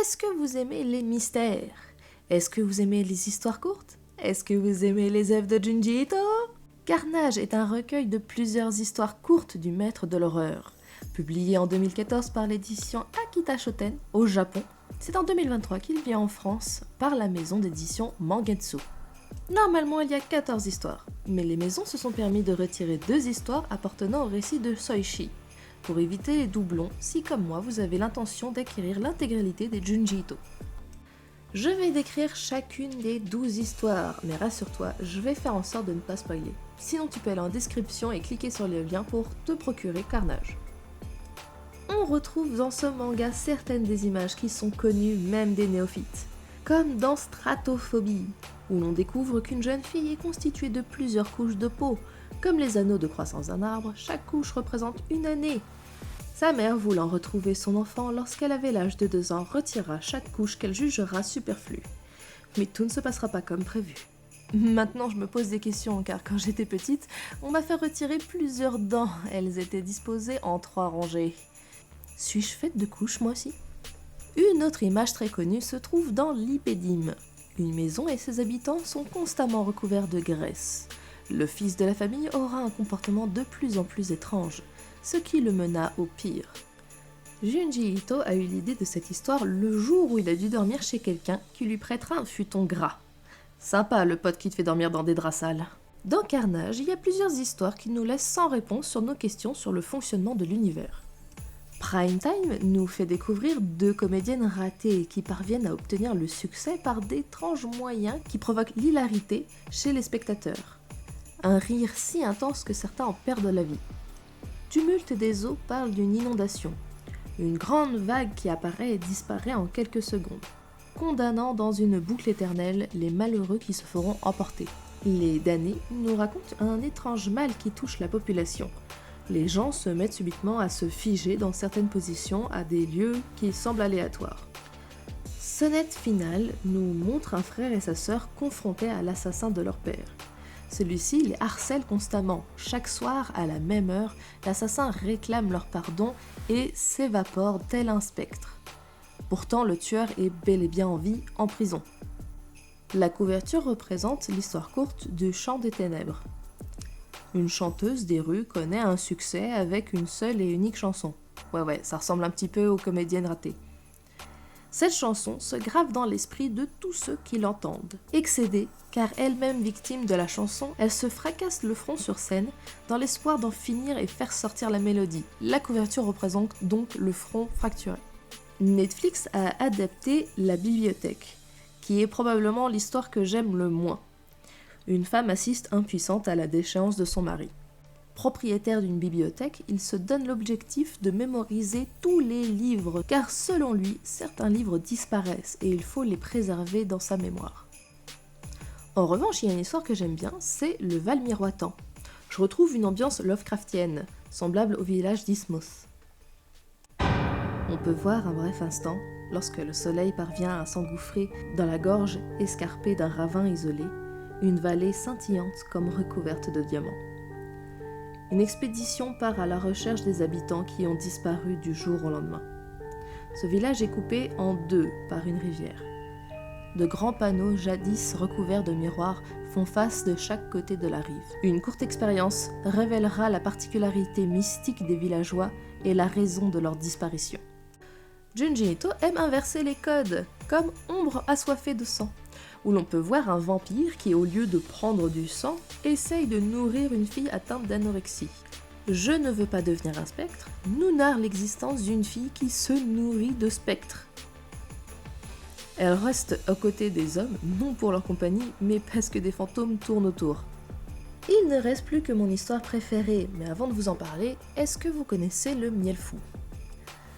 Est-ce que vous aimez les mystères? Est-ce que vous aimez les histoires courtes? Est-ce que vous aimez les œuvres de Junji Ito? Carnage est un recueil de plusieurs histoires courtes du maître de l'horreur. Publié en 2014 par l'édition Akita Shoten au Japon, c'est en 2023 qu'il vient en France par la maison d'édition Mangetsu. Normalement, il y a 14 histoires, mais les maisons se sont permis de retirer 2 histoires appartenant au récit de Soichi, pour éviter les doublons si, comme moi, vous avez l'intention d'acquérir l'intégralité des Junji Ito. Je vais décrire chacune des 12 histoires, mais rassure-toi, je vais faire en sorte de ne pas spoiler. Sinon tu peux aller en description et cliquer sur le lien pour te procurer Carnage. On retrouve dans ce manga certaines des images qui sont connues même des néophytes, comme dans Stratophobie, où l'on découvre qu'une jeune fille est constituée de plusieurs couches de peau. Comme les anneaux de croissance d'un arbre, chaque couche représente une année. Sa mère, voulant retrouver son enfant lorsqu'elle avait l'âge de 2 ans, retirera chaque couche qu'elle jugera superflue. Mais tout ne se passera pas comme prévu. Maintenant, je me pose des questions, car quand j'étais petite, on m'a fait retirer plusieurs dents. Elles étaient disposées en 3 rangées. Suis-je faite de couches, moi aussi? Une autre image très connue se trouve dans l'Ipédime. Une maison et ses habitants sont constamment recouverts de graisse. Le fils de la famille aura un comportement de plus en plus étrange, ce qui le mena au pire. Junji Ito a eu l'idée de cette histoire le jour où il a dû dormir chez quelqu'un qui lui prêtera un futon gras. Sympa le pote qui te fait dormir dans des draps sales. Dans Carnage, il y a plusieurs histoires qui nous laissent sans réponse sur nos questions sur le fonctionnement de l'univers. Prime Time nous fait découvrir 2 comédiennes ratées qui parviennent à obtenir le succès par d'étranges moyens qui provoquent l'hilarité chez les spectateurs. Un rire si intense que certains en perdent la vie. Tumulte des eaux parle d'une inondation. Une grande vague qui apparaît et disparaît en quelques secondes, condamnant dans une boucle éternelle les malheureux qui se feront emporter. Les damnés nous racontent un étrange mal qui touche la population. Les gens se mettent subitement à se figer dans certaines positions à des lieux qui semblent aléatoires. Sonnette finale nous montre un frère et sa sœur confrontés à l'assassin de leur père. Celui-ci les harcèle constamment. Chaque soir, à la même heure, l'assassin réclame leur pardon et s'évapore tel un spectre. Pourtant, le tueur est bel et bien en vie, en prison. La couverture représente l'histoire courte du Chant des Ténèbres. Une chanteuse des rues connaît un succès avec une seule et unique chanson. Ouais, ça ressemble un petit peu aux comédiennes ratées. Cette chanson se grave dans l'esprit de tous ceux qui l'entendent. Excédée, car elle-même victime de la chanson, elle se fracasse le front sur scène dans l'espoir d'en finir et faire sortir la mélodie. La couverture représente donc le front fracturé. Netflix a adapté La Bibliothèque, qui est probablement l'histoire que j'aime le moins. Une femme assiste impuissante à la déchéance de son mari. Propriétaire d'une bibliothèque, il se donne l'objectif de mémoriser tous les livres, car selon lui, certains livres disparaissent et il faut les préserver dans sa mémoire. En revanche, il y a une histoire que j'aime bien, c'est le Val Miroitant. Je retrouve une ambiance Lovecraftienne, semblable au village d'Ismos. On peut voir un bref instant, lorsque le soleil parvient à s'engouffrer dans la gorge escarpée d'un ravin isolé, une vallée scintillante comme recouverte de diamants. Une expédition part à la recherche des habitants qui ont disparu du jour au lendemain. Ce village est coupé en 2 par une rivière. De grands panneaux jadis recouverts de miroirs font face de chaque côté de la rive. Une courte expérience révélera la particularité mystique des villageois et la raison de leur disparition. Junji Ito aime inverser les codes, comme Ombre assoiffée de sang, où l'on peut voir un vampire qui, au lieu de prendre du sang, essaye de nourrir une fille atteinte d'anorexie. Je ne veux pas devenir un spectre nous narre l'existence d'une fille qui se nourrit de spectres. Elle reste aux côtés des hommes, non pour leur compagnie, mais parce que des fantômes tournent autour. Il ne reste plus que mon histoire préférée, mais avant de vous en parler, est-ce que vous connaissez le miel fou ?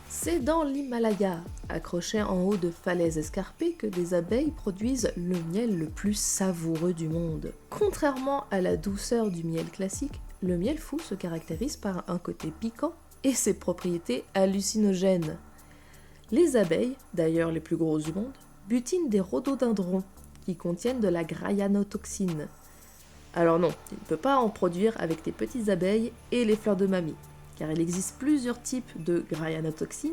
C'est dans l'Himalaya, accroché en haut de falaises escarpées, que des abeilles produisent le miel le plus savoureux du monde. Contrairement à la douceur du miel classique, le miel fou se caractérise par un côté piquant et ses propriétés hallucinogènes. Les abeilles, d'ailleurs les plus grosses du monde, butinent des rhododendrons qui contiennent de la graianotoxine. Alors non, tu ne peux pas en produire avec tes petites abeilles et les fleurs de mamie, car il existe plusieurs types de graianotoxine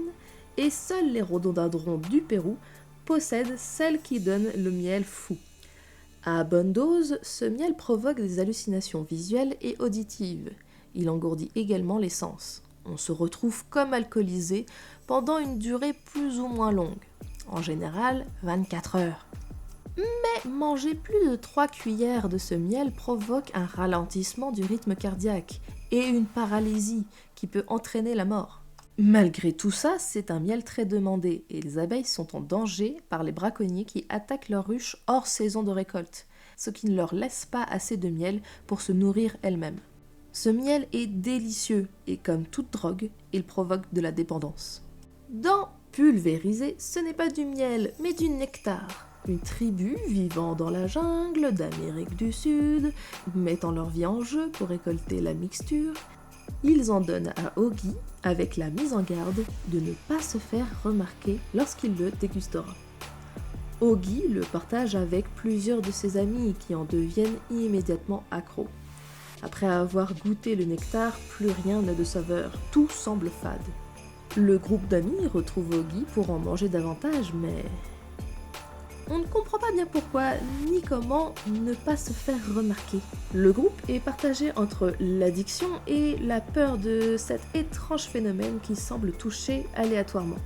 Et seuls les rhododendrons du Pérou possèdent celle qui donne le miel fou. À bonne dose, ce miel provoque des hallucinations visuelles et auditives. Il engourdit également les sens. On se retrouve comme alcoolisé pendant une durée plus ou moins longue, en général 24 heures. Mais manger plus de 3 cuillères de ce miel provoque un ralentissement du rythme cardiaque et une paralysie qui peut entraîner la mort. Malgré tout ça, c'est un miel très demandé et les abeilles sont en danger par les braconniers qui attaquent leurs ruches hors saison de récolte, ce qui ne leur laisse pas assez de miel pour se nourrir elles-mêmes. Ce miel est délicieux et comme toute drogue, il provoque de la dépendance. Dans Pulvérisé, ce n'est pas du miel, mais du nectar. Une tribu vivant dans la jungle d'Amérique du Sud, mettant leur vie en jeu pour récolter la mixture, ils en donnent à Oggy avec la mise en garde de ne pas se faire remarquer lorsqu'il le dégustera. Oggy le partage avec plusieurs de ses amis qui en deviennent immédiatement accros. Après avoir goûté le nectar, plus rien n'a de saveur, tout semble fade. Le groupe d'amis retrouve Oggy pour en manger davantage, mais on ne comprend pas bien pourquoi ni comment ne pas se faire remarquer. Le groupe est partagé entre l'addiction et la peur de cet étrange phénomène qui semble toucher aléatoirement.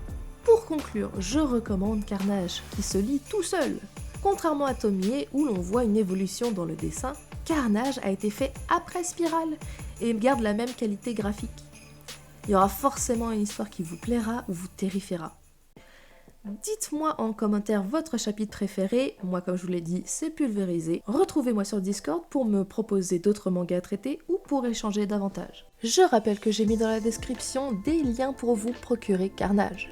Pour conclure, je recommande Carnage, qui se lit tout seul. Contrairement à Tomie, où l'on voit une évolution dans le dessin, Carnage a été fait après Spirale et garde la même qualité graphique. Il y aura forcément une histoire qui vous plaira ou vous terrifiera. Dites-moi en commentaire votre chapitre préféré, moi comme je vous l'ai dit c'est Pulvérisé. Retrouvez-moi sur Discord pour me proposer d'autres mangas à traiter ou pour échanger davantage. Je rappelle que j'ai mis dans la description des liens pour vous procurer Carnage.